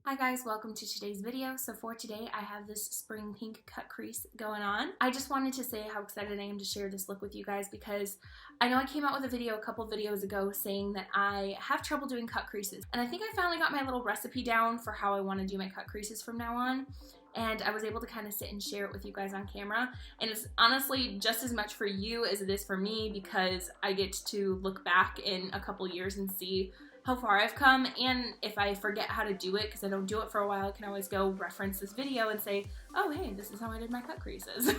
Hi guys, welcome to today's video. So for today I have this spring pink cut crease going on. I just wanted to say how excited I am to share this look with you guys because I know I came out with a video a couple videos ago saying that I have trouble doing cut creases, and I think I finally got my little recipe down for how I want to do my cut creases from now on, and I was able to kind of sit and share it with you guys on camera. And it's honestly just as much for you as it is for me because I get to look back in a couple years and see how far I've come, and if I forget how to do it because I don't do it for a while, I can always go reference this video and say, oh hey, this is how I did my cut creases.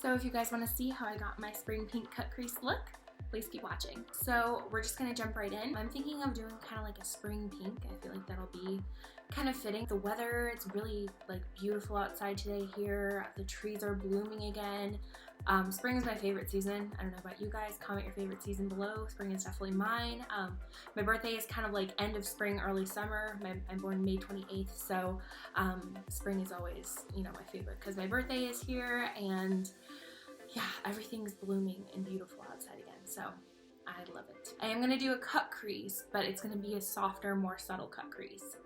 So if you guys want to see how I got my spring pink cut crease look, please keep watching. So we're just gonna jump right in. I'm thinking of doing kind of like a spring pink. I feel like that'll be kind of fitting. The weather, it's really like beautiful outside today here. The trees are blooming again. Spring is my favorite season. I don't know about you guys. Comment your favorite season below. Spring is definitely mine. My birthday is kind of like end of spring, early summer. I'm born May 28th, so spring is always, you know, my favorite because my birthday is here, and yeah, everything's blooming and beautiful outside again, so I love it. I am going to do a cut crease, but it's going to be a softer, more subtle cut crease.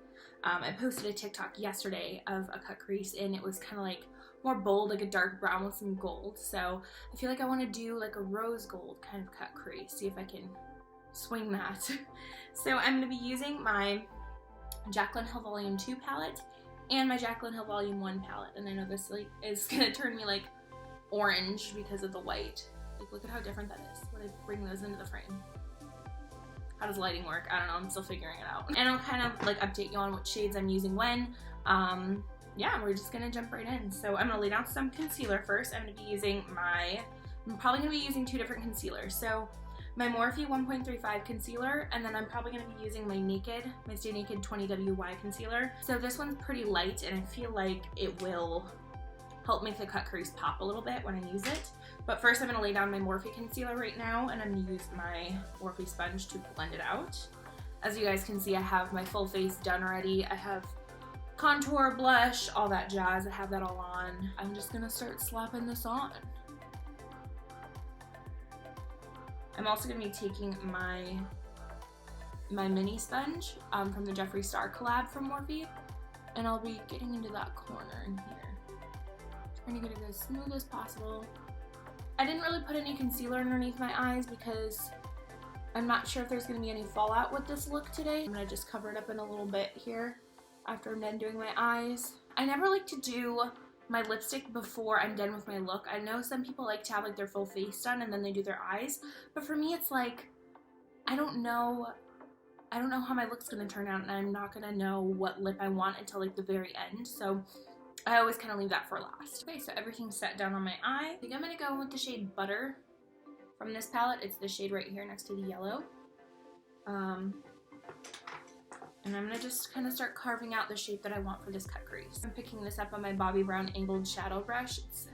I posted a TikTok yesterday of a cut crease, and it was kind of like more bold, like a dark brown with some gold. So I feel like I want to do like a rose gold kind of cut crease, see if I can swing that. So I'm going to be using my Jaclyn Hill Volume 2 palette and my Jaclyn Hill Volume 1 palette, and I know this like is going to turn me like orange because of the white. Like, look at how different that is when I bring those into the frame. How does lighting work? I don't know, I'm still figuring it out. And I'll kind of like update you on what shades I'm using when. Yeah, we're just gonna jump right in. So I'm gonna lay down some concealer first. I'm probably gonna be using two different concealers. So my Morphe 1.35 concealer, and then I'm probably gonna be using my Stay Naked 20WY concealer. So this one's pretty light, and I feel like it will help make the cut crease pop a little bit when I use it. But first I'm gonna lay down my Morphe concealer right now, and I'm gonna use my Morphe sponge to blend it out. As you guys can see, I have my full face done already. I have contour, blush, all that jazz. I have that all on. I'm just gonna start slapping this on. I'm also gonna be taking my mini sponge from the Jeffree Star collab from Morphe, and I'll be getting into that corner in here. Trying to get it as smooth as possible. I didn't really put any concealer underneath my eyes because I'm not sure if there's gonna be any fallout with this look today. I'm gonna just cover it up in a little bit here after I'm done doing my eyes. I never like to do my lipstick before I'm done with my look. I know some people like to have like their full face done and then they do their eyes, but for me it's like, I don't know how my look's gonna turn out, and I'm not gonna know what lip I want until like the very end, so I always kind of leave that for last. Okay, so everything's set down on my eye. I think I'm gonna go with the shade Butter from this palette. It's the shade right here next to the yellow. And I'm gonna just kind of start carving out the shape that I want for this cut crease. I'm picking this up on my Bobbi Brown angled shadow brush. It's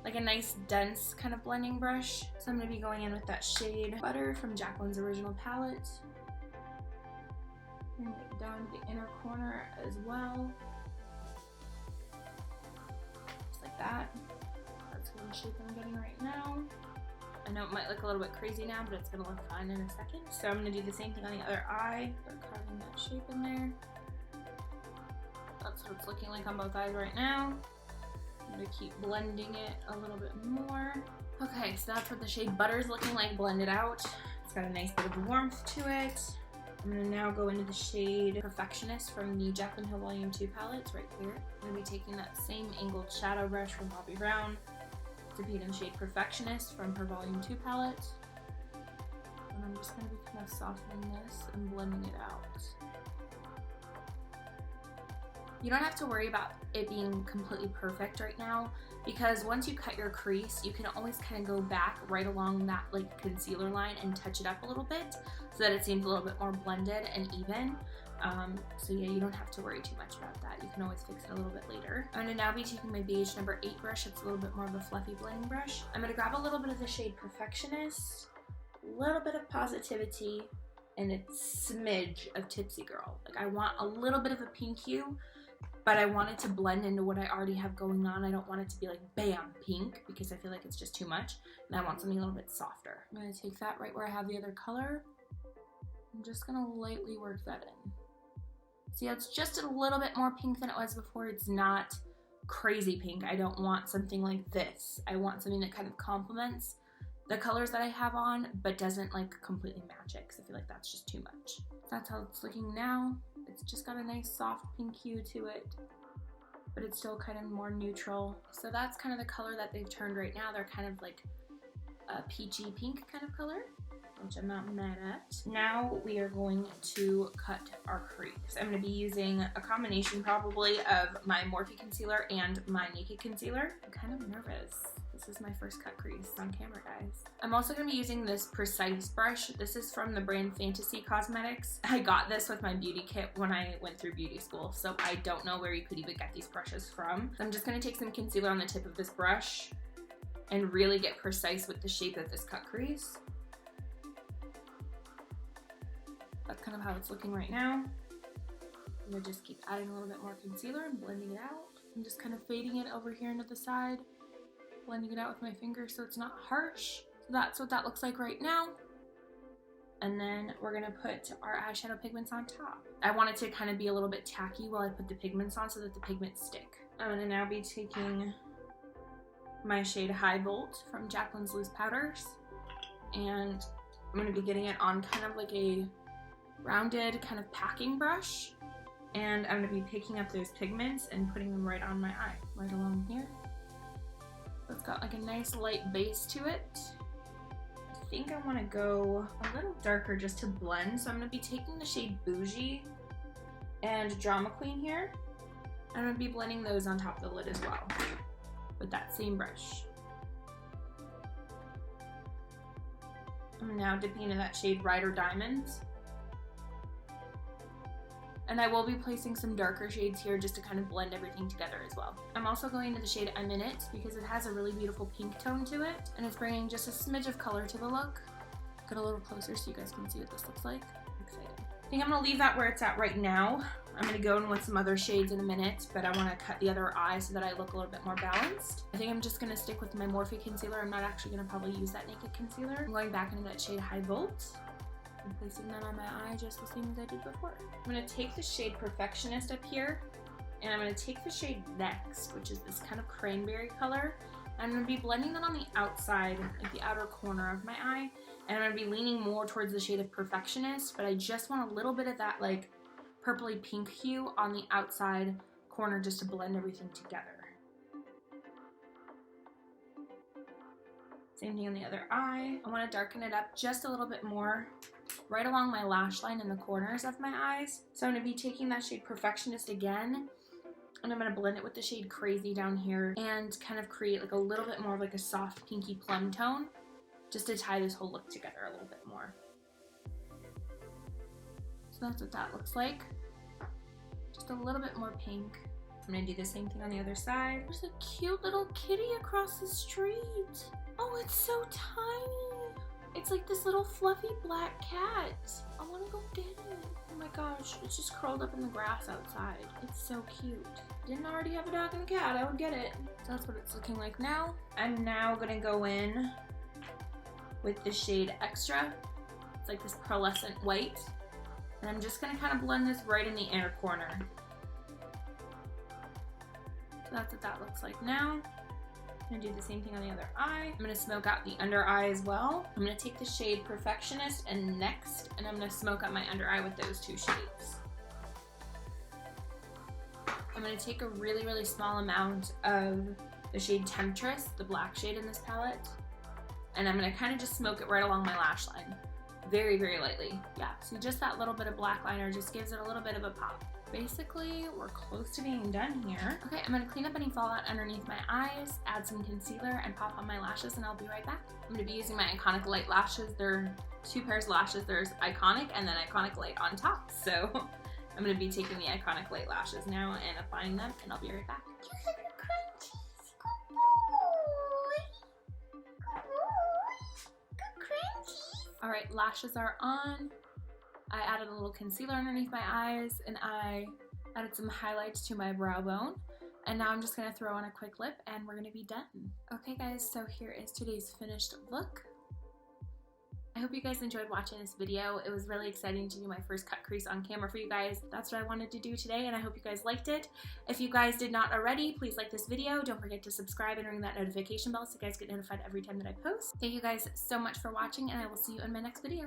like a nice dense kind of blending brush. So I'm gonna be going in with that shade Butter from Jaclyn's original palette. Bring it down to the inner corner as well. Just like that. That's the shape I'm getting right now. I know it might look a little bit crazy now, but it's gonna look fine in a second. So I'm gonna do the same thing on the other eye. Start carving that shape in there. That's what it's looking like on both eyes right now. I'm gonna keep blending it a little bit more. Okay, so that's what the shade Butter is looking like blended out. It's got a nice bit of warmth to it. I'm gonna now go into the shade Perfectionist from the Jaclyn Hill Volume 2 palette. It's right here. I'm gonna be taking that same angled shadow brush from Bobbi Brown, repeat in shade Perfectionist from her Volume 2 palette. And I'm just going to be kind of softening this and blending it out. You don't have to worry about it being completely perfect right now, because once you cut your crease, you can always kind of go back right along that like concealer line and touch it up a little bit so that it seems a little bit more blended and even. So yeah, you don't have to worry too much about that. You can always fix it a little bit later. I'm gonna now be taking my beige number 8 brush. It's a little bit more of a fluffy blending brush. I'm gonna grab a little bit of the shade Perfectionist, a little bit of Positivity, and a smidge of Tipsy Girl. Like, I want a little bit of a pink hue, but I want it to blend into what I already have going on. I don't want it to be like bam pink because I feel like it's just too much, and I want something a little bit softer. I'm gonna take that right where I have the other color. I'm just gonna lightly work that in. See how it's just a little bit more pink than it was before? It's not crazy pink. I don't want something like this. I want something that kind of complements the colors that I have on, but doesn't like completely match it, because I feel like that's just too much. That's how it's looking now. It's just got a nice soft pink hue to it, but it's still kind of more neutral. So that's kind of the color that they've turned right now. They're kind of like a peachy pink kind of color, which I'm not mad at. Now we are going to cut our crease. I'm going to be using a combination probably of my Morphe concealer and my Naked concealer. I'm kind of nervous. This is my first cut crease on camera, guys. I'm also going to be using this Precise brush. This is from the brand Fantasy Cosmetics. I got this with my beauty kit when I went through beauty school, so I don't know where you could even get these brushes from. So I'm just going to take some concealer on the tip of this brush and really get precise with the shape of this cut crease. That's kind of how it's looking right now. I'm going to just keep adding a little bit more concealer and blending it out. I'm just kind of fading it over here into the side, blending it out with my finger so it's not harsh. So that's what that looks like right now. And then we're gonna put our eyeshadow pigments on top. I want it to kind of be a little bit tacky while I put the pigments on so that the pigments stick. I'm gonna now be taking my shade High Volt from Jaclyn's Loose Powders, and I'm gonna be getting it on kind of like a rounded kind of packing brush, and I'm gonna be picking up those pigments and putting them right on my eye, right along here. So it's got like a nice light base to it. I think I want to go a little darker just to blend, so I'm going to be taking the shade Boujee and Drama Queen here. I'm going to be blending those on top of the lid as well with that same brush. I'm now dipping into that shade Rider Diamonds. And I will be placing some darker shades here just to kind of blend everything together as well. I'm also going into the shade I'm In It because it has a really beautiful pink tone to it, and it's bringing just a smidge of color to the look. Get a little closer so you guys can see what this looks like. I'm excited. I think I'm gonna leave that where it's at right now. I'm gonna go in with some other shades in a minute, but I wanna cut the other eye so that I look a little bit more balanced. I think I'm just gonna stick with my Morphe concealer. I'm not actually gonna probably use that Naked concealer. I'm going back into that shade High Volt. I'm placing that on my eye just the same as I did before. I'm going to take the shade Perfectionist up here, and I'm going to take the shade Next, which is this kind of cranberry color. I'm going to be blending that on the outside, like the outer corner of my eye, and I'm going to be leaning more towards the shade of Perfectionist, but I just want a little bit of that like purpley pink hue on the outside corner just to blend everything together. Same thing on the other eye. I want to darken it up just a little bit more right along my lash line in the corners of my eyes. So I'm going to be taking that shade Perfectionist again, and I'm going to blend it with the shade Crazy down here and kind of create like a little bit more of like a soft pinky plum tone just to tie this whole look together a little bit more. So that's what that looks like. Just a little bit more pink. I'm going to do the same thing on the other side. There's a cute little kitty across the street. Oh, it's so tiny. It's like this little fluffy black cat. I want to go get it. Oh my gosh, it's just curled up in the grass outside. It's so cute. Didn't already have a dog and a cat, I would get it. So that's what it's looking like now. I'm now gonna go in with the shade Extra. It's like this pearlescent white. And I'm just gonna kind of blend this right in the inner corner. So that's what that looks like now. I'm gonna do the same thing on the other eye. I'm gonna smoke out the under eye as well. I'm gonna take the shade Perfectionist and Next, and I'm gonna smoke out my under eye with those two shades. I'm gonna take a really, really small amount of the shade Temptress, the black shade in this palette, and I'm gonna kind of just smoke it right along my lash line. Very, very lightly. Yeah, so just that little bit of black liner just gives it a little bit of a pop. Basically, we're close to being done here. Okay, I'm gonna clean up any fallout underneath my eyes, add some concealer, and pop on my lashes, and I'll be right back. I'm gonna be using my Iconic Light lashes. There are two pairs of lashes. There's Iconic and then Iconic Light on top. So I'm gonna be taking the Iconic Light lashes now and applying them, and I'll be right back. You have your crunchies. Good crunchies. All right, lashes are on. I added a little concealer underneath my eyes, and I added some highlights to my brow bone. And now I'm just gonna throw on a quick lip and we're gonna be done. Okay guys, so here is today's finished look. I hope you guys enjoyed watching this video. It was really exciting to do my first cut crease on camera for you guys. That's what I wanted to do today, and I hope you guys liked it. If you guys did not already, please like this video. Don't forget to subscribe and ring that notification bell so you guys get notified every time that I post. Thank you guys so much for watching, and I will see you in my next video.